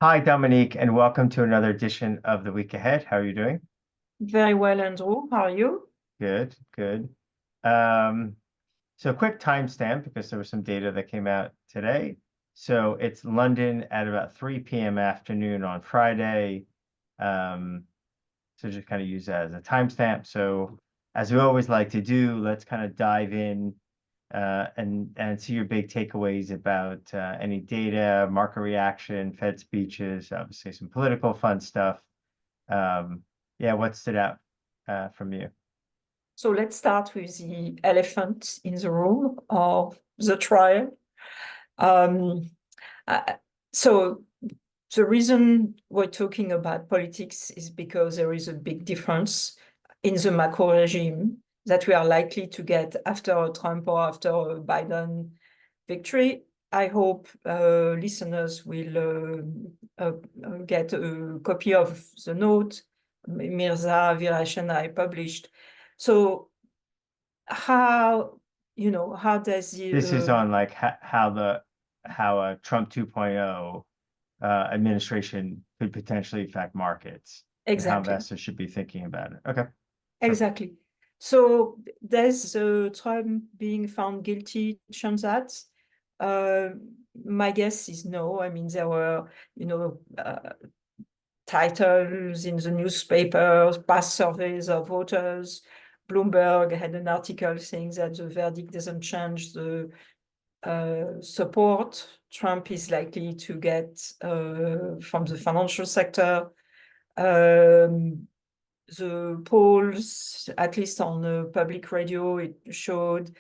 Hi, Dominique, and welcome to another edition of the Week Ahead. How are you doing? Very well, Andrew. How are you? Good, good. Um, so quick timestamp because there was some data that came out today. So it's London at about 3 p.m. afternoon on Friday. Um, so just kind of use that as a timestamp. So as we always like to do, let's kind of dive in and see your big takeaways about any data, market reaction, Fed speeches, obviously some political fun stuff. Yeah, what stood out from you? So let's start with the elephant in the room or the trial. Um, uh, so the reason we're talking about politics is because there is a big difference in the macro regime that we are likely to get after a Trump or after a Biden victory. I hope listeners will get a copy of the note Mirza, Virash, and I published. So how does This is the on like how a Trump 2.0 administration could potentially affect markets and how exactly investors should be thinking about it. Okay, perfect. exactly. So there's Trump being found guilty, turns that. Uh, my guess is no. I mean, there were, titles in the newspapers, past surveys of voters. Bloomberg had an article saying that the verdict doesn't change the support Trump is likely to get from the financial sector. The polls, at least on the public radio, it showed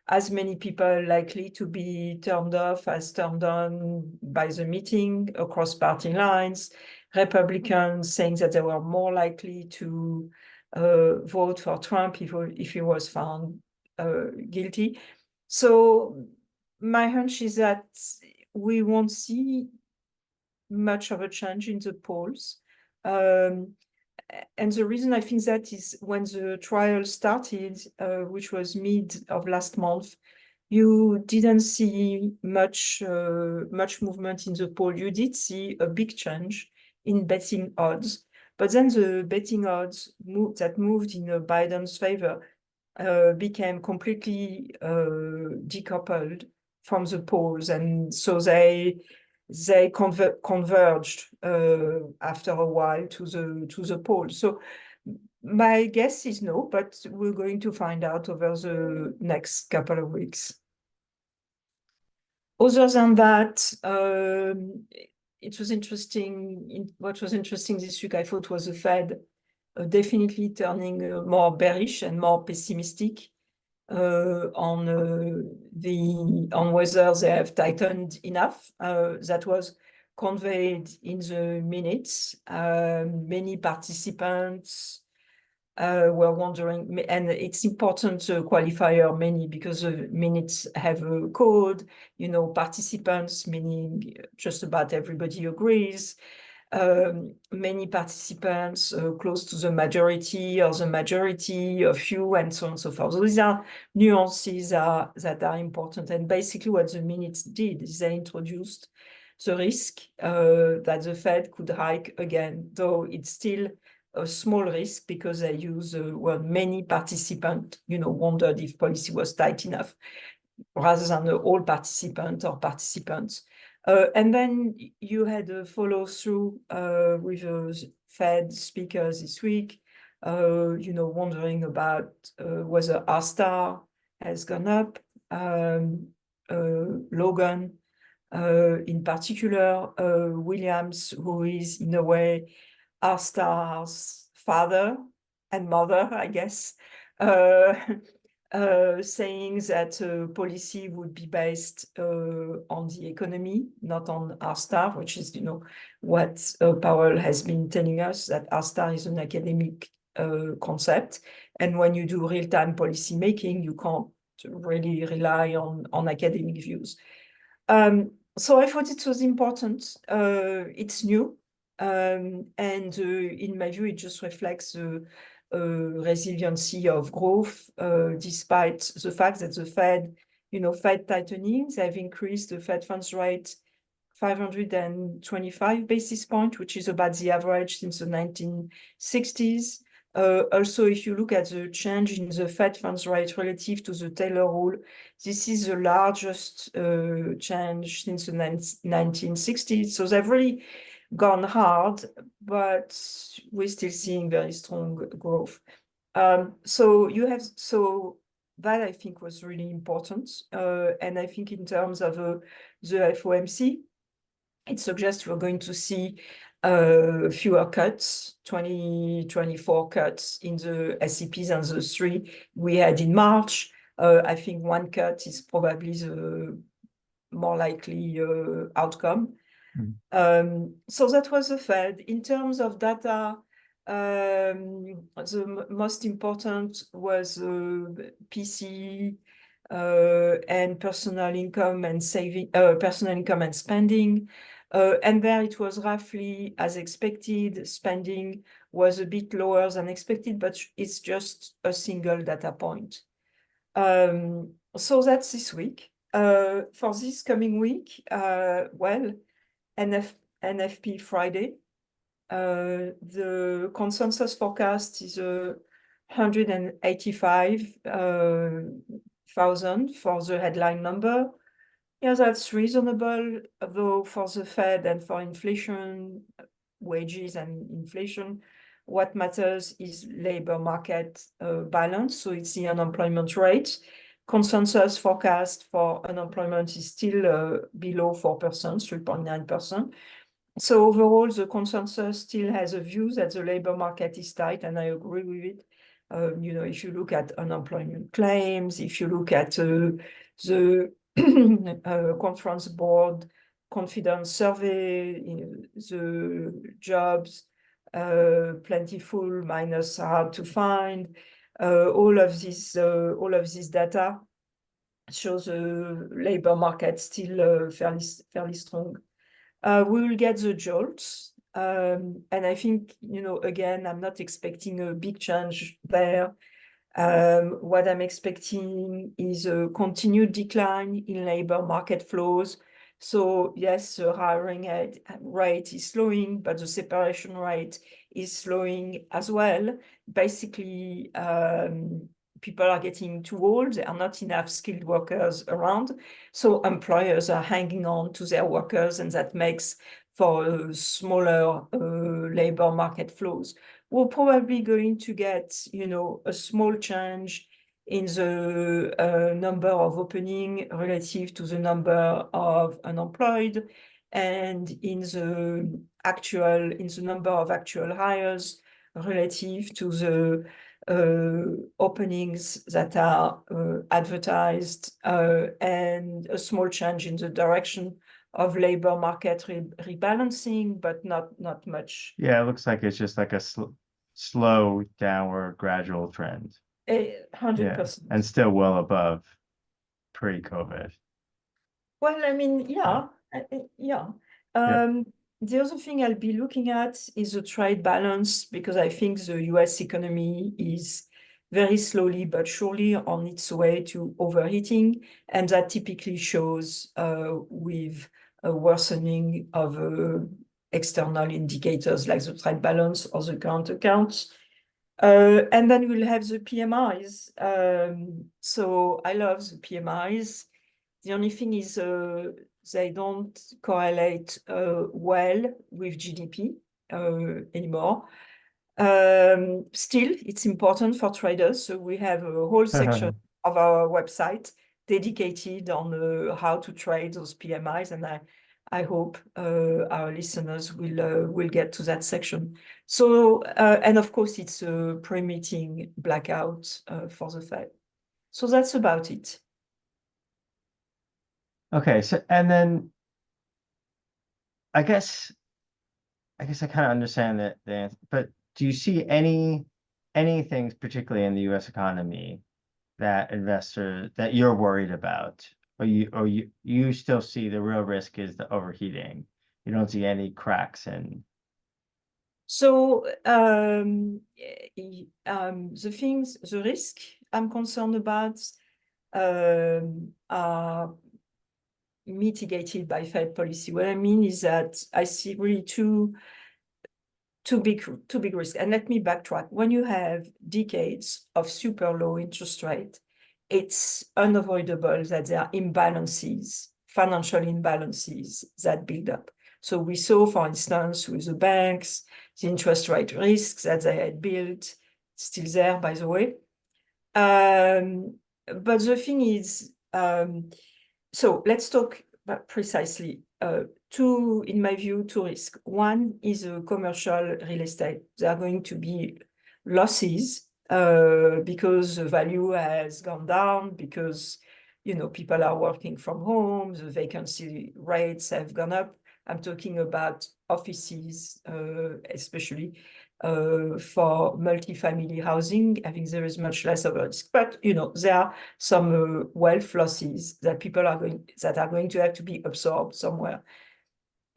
as many people likely to be turned off as turned on by the meeting across party lines. Republicans saying that they were more likely to vote for Trump if he was found guilty. So my hunch is that we won't see much of a change in the polls. And the reason I think that is when the trial started, which was mid of last month, you didn't see much movement in the poll. You did see a big change in betting odds, but then the betting odds that moved in Biden's favor became completely decoupled from the polls, and so they converged after a while to the polls. So my guess is no, but we're going to find out over the next couple of weeks. Other than that, it was interesting. What was interesting this week, I thought, was the Fed definitely turning more bearish and more pessimistic on whether they have tightened enough. That was conveyed in the minutes. Many participants were wondering, and it's important to qualifier many because the minutes have a code, participants, meaning just about everybody agrees. Many participants close to the majority or the majority of few, and so on and so forth. So these are nuances that are important. And basically what the minutes did is they introduced the risk that the Fed could hike again, though it's still a small risk because they use the word many participants, wondered if policy was tight enough rather than all participants or participants. And then you had a follow through with a Fed speaker this week, wondering about whether R star has gone up. Logan, in particular, Williams, who is in a way R star's father and mother, I guess, saying that policy would be based on the economy, not on R star, which is, what Powell has been telling us, that R star is an academic concept. And when you do real-time policy making, you can't really rely on academic views. So I thought it was important. It's new. And in my view, it just reflects the resiliency of growth, despite the fact that the Fed, Fed tightening, they've increased the Fed funds rate 525 basis points, which is about the average since the 1960s. Also, if you look at the change in the Fed funds rate relative to the Taylor rule, this is the largest change since the 1960s. So they've really gone hard, but we're still seeing very strong growth. So that I think was really important. And I think in terms of the FOMC, it suggests we're going to see fewer cuts, 24 cuts in the SEPs and the 3 we had in March. I think 1 cut is probably the more likely outcome. So that was the Fed. In terms of data, the most important was PCE and personal income and saving, personal income and spending. And there it was roughly as expected. Spending was a bit lower than expected, but it's just a single data point. So that's this week. For this coming week, well, NFP Friday. The consensus forecast is 185,000 for the headline number. Yeah, that's reasonable, though for the Fed and for inflation, wages and inflation, what matters is labor market balance. So it's the unemployment rate. Consensus forecast for unemployment is still below 4%, 3.9%. So overall, the consensus still has a view that the labor market is tight, and I agree with it. You know, if you look at unemployment claims, if you look at the conference board confidence survey, you know, the jobs plentiful minus hard to find, all of this data shows the labor market still fairly strong. We will get the jolts. And I think, you know, again, I'm not expecting a big change there. What I'm expecting is a continued decline in labor market flows. So yes, the hiring rate is slowing, but the separation rate is slowing as well. Basically, people are getting too old. There are not enough skilled workers around. So employers are hanging on to their workers, and that makes for smaller labor market flows. We're probably going to get, you know, a small change in the number of opening relative to the number of unemployed, and in the number of actual hires relative to the openings that are advertised, and a small change in the direction of labor market rebalancing, but not much. Yeah, it looks like it's just like a slow downward gradual trend. 100%. And still well above pre-COVID. Well, I mean, yeah. The other thing I'll be looking at is the trade balance, because I think the US economy is very slowly but surely on its way to overheating, and that typically shows with a worsening of external indicators like the trade balance or the current accounts. And then we'll have the PMIs. So I love the PMIs. The only thing is they don't correlate well with GDP anymore. Still, it's important for traders. So we have a whole section of our website dedicated on how to trade those PMIs, and I hope our listeners will get to that section. So, and of course, it's a pre-meeting blackout for the Fed. So that's about it. Okay, so and then I guess I kind of understand the answer, but do you see anything particularly in the US economy that you're worried about? Or you still see the real risk is the overheating? You don't see any cracks in. So the risk I'm concerned about are mitigated by Fed policy. What I mean is that I see really two big risks. And let me backtrack. When you have decades of super low interest rate, it's unavoidable that there are imbalances, financial imbalances that build up. So we saw, for instance, with the banks, the interest rate risks that they had built, still there, by the way. But the thing is, so let's talk about precisely in my view, two risks. One is a commercial real estate. There are going to be losses because the value has gone down, because people are working from home, the vacancy rates have gone up. I'm talking about offices, especially for multifamily housing. I think there is much less of a risk, but there are some wealth losses that are going to have to be absorbed somewhere.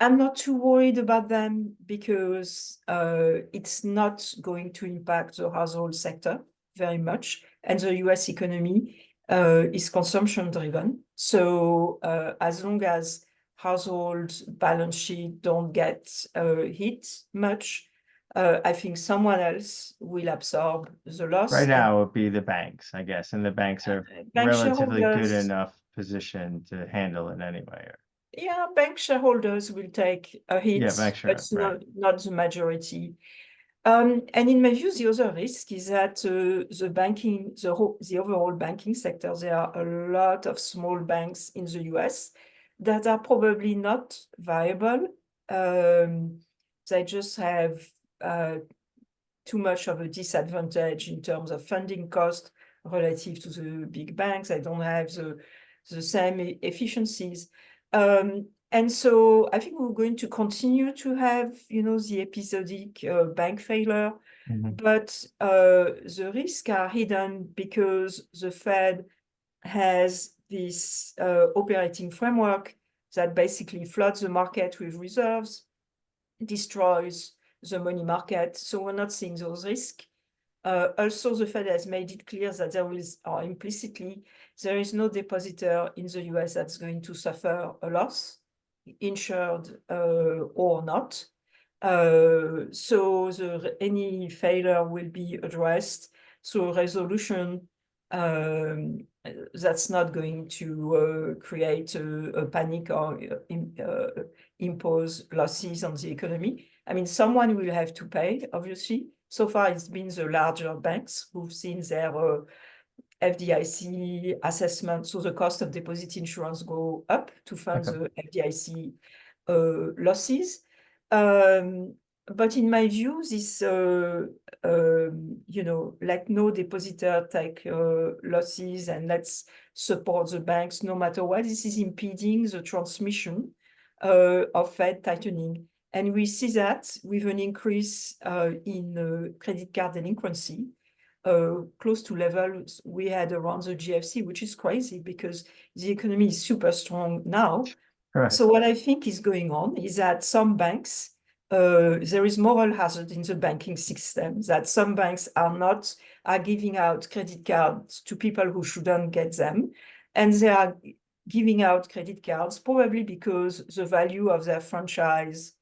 I'm not too worried about them because it's not going to impact the household sector very much, and the US economy is consumption driven. So as long as household balance sheet don't get hit much, I think someone else will absorb the loss. Right And now, it would be the banks, I guess, and the banks are bank relatively good shareholders, enough position to handle it anyway. yeah, bank shareholders will take a Yeah, hit, bank but sure, it's right. not the majority. And in my view, the other risk is that the overall banking sector, there are a lot of small banks in the US that are probably not viable. They just have too much of a disadvantage in terms of funding cost relative to the big banks. They don't have the same efficiencies. And so I think we're going to continue to have, the episodic bank failure, Mhm. but the risks are hidden because the Fed has this operating framework that basically floods the market with reserves, destroys the money market. So we're not seeing those risks. Also, the Fed has made it clear that or implicitly, there is no depositor in the US that's going to suffer a loss, insured or not. So any failure will be addressed through a resolution that's not going to create a panic or impose losses on the economy. I mean, someone will have to pay, obviously. So far, it's been the larger banks who've seen their FDIC assessment, so the cost of deposit insurance go up to fund Okay. the FDIC losses. But in my view, this, let no depositor take losses and let's support the banks no matter what. This is impeding the transmission of Fed tightening. And we see that with an increase in credit card delinquency, close to levels we had around the GFC, which is crazy because the economy is super strong now. Correct. So what I think is going on is that some banks, there is moral hazard in the banking system, that some banks are giving out credit cards to people who shouldn't get them. And they are giving out credit cards probably because the value of their franchise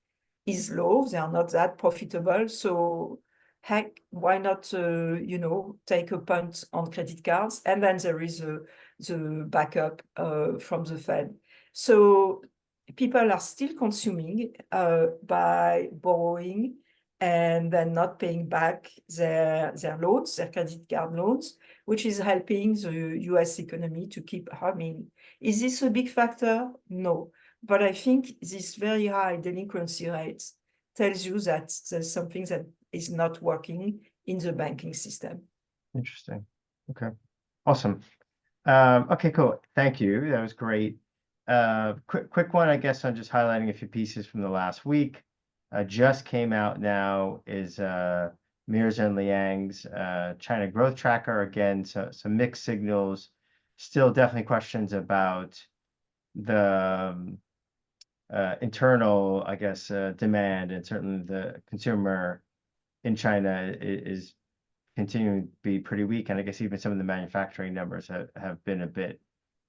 is low. They are not that profitable. So heck, why not, take a punt on credit cards? And then there is the backup from the Fed. So people are still consuming by borrowing and then not paying back their loans, their credit card loans, which is helping the US economy to keep humming. Is this a big factor? No. But I think this very high delinquency rates tells you that there's something that is not working in the banking system. Interesting. Okay. Awesome. Okay, cool. Thank you. That was great. Quick one, I guess, on just highlighting a few pieces from the last week. Just came out now is Mears and Liang's China growth tracker. Again, so some mixed signals. Still definitely questions about the internal, I guess, demand, and certainly the consumer in China is continuing to be pretty weak. And I guess even some of the manufacturing numbers have been a bit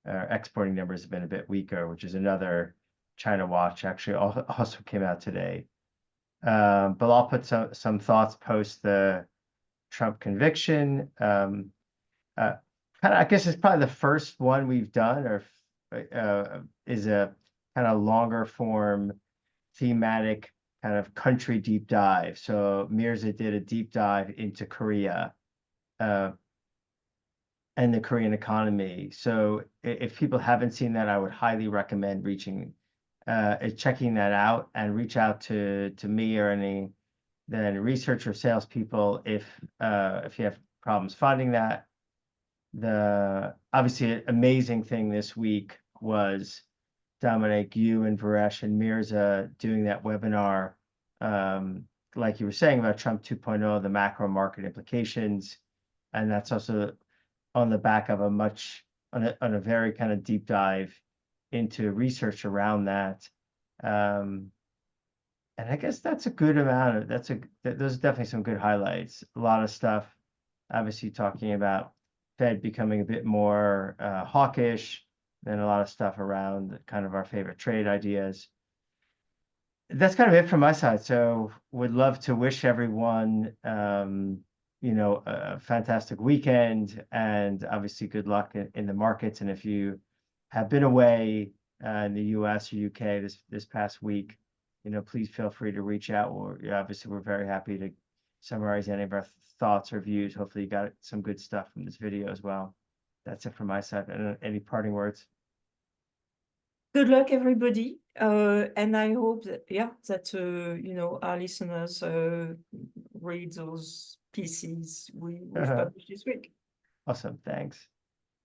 exporting numbers have been a bit weaker, which is another China watch actually also came out today. But I'll put some thoughts post the Trump conviction. I guess it's probably the first one we've done, or is a kind of longer form thematic kind of country deep dive. So Mirza did a deep dive into Korea and the Korean economy. So if people haven't seen that, I would highly recommend checking that out, and reach out to me or any research or salespeople if you have problems finding that. The obviously amazing thing this week was Dominique, you and Varesh and Mirza doing that webinar, like you were saying, about Trump 2.0, the macro market implications. And that's also on the back of on a very kind of deep dive into research around that. And I guess that's a good amount of, those are definitely some good highlights. A lot of stuff, obviously talking about Fed becoming a bit more hawkish, and a lot of stuff around kind of our favorite trade ideas. That's kind of it from my side. So would love to wish everyone, a fantastic weekend, and obviously good luck in the markets. And if you have been away in the US or UK this past week, please feel free to reach out. Obviously we're very happy to summarize any of our thoughts or views. Hopefully you got some good stuff from this video as well. That's it from my side. Any parting words? Good luck, everybody. And I hope that, our listeners read those pieces we've published this week. Awesome. Thanks.